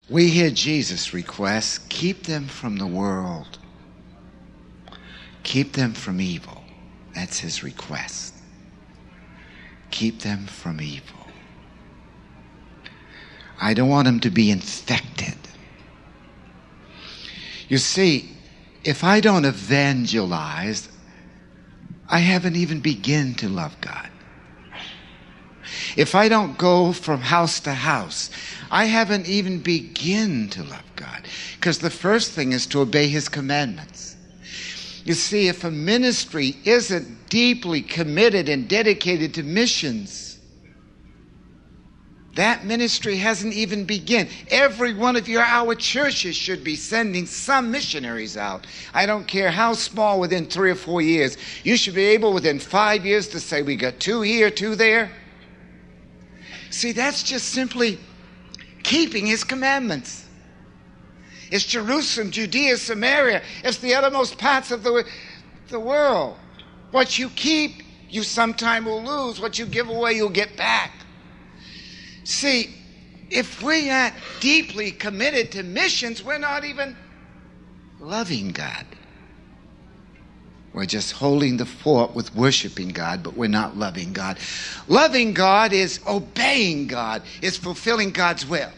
We hear Jesus' request, keep them from the world. Keep them from evil. That's his request. Keep them from evil. I don't want them to be infected. You see, if I don't evangelize, I haven't even begun to love God. If I don't go from house to house, I haven't even begun to love God. Because the first thing is to obey his commandments. You see, if a ministry isn't deeply committed and dedicated to missions, that ministry hasn't even begun. Every one of our churches should be sending some missionaries out. I don't care how small, within 3 or 4 years. You should be able within 5 years to say, we got 2 here, 2 there. See, that's just simply keeping his commandments. It's Jerusalem, Judea, Samaria. It's the uttermost parts of the world. What you keep, you sometime will lose. What you give away, you'll get back. See, if we aren't deeply committed to missions, we're not even loving God. We're just holding the fort with worshiping God, but we're not loving God. Loving God is obeying God, is fulfilling God's will.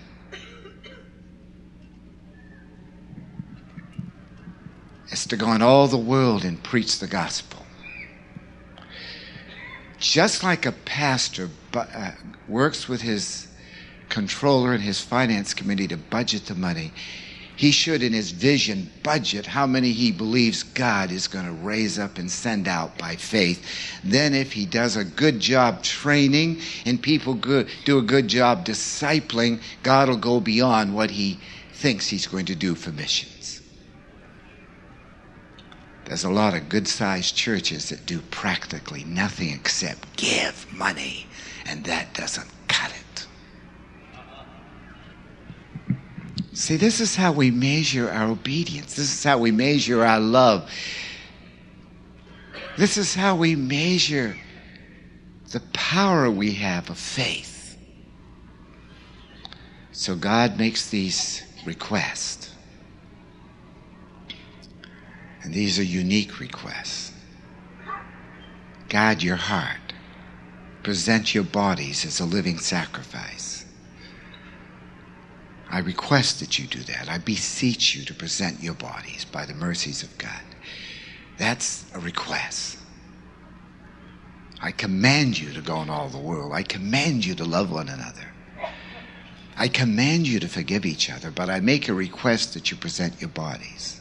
It's to go in all the world and preach the gospel. Just like a pastor works with his controller and his finance committee to budget the money, he should, in his vision, budget how many he believes God is going to raise up and send out by faith. Then if he does a good job training and people do a good job discipling, God will go beyond what he thinks he's going to do for missions. There's a lot of good-sized churches that do practically nothing except give money, and that doesn't cut it. See, this is how we measure our obedience. This is how we measure our love. This is how we measure the power we have of faith. So God makes these requests. And these are unique requests. Guard your heart. Present your bodies as a living sacrifice. I request that you do that. I beseech you to present your bodies by the mercies of God. That's a request. I command you to go in all the world. I command you to love one another. I command you to forgive each other, but I make a request that you present your bodies.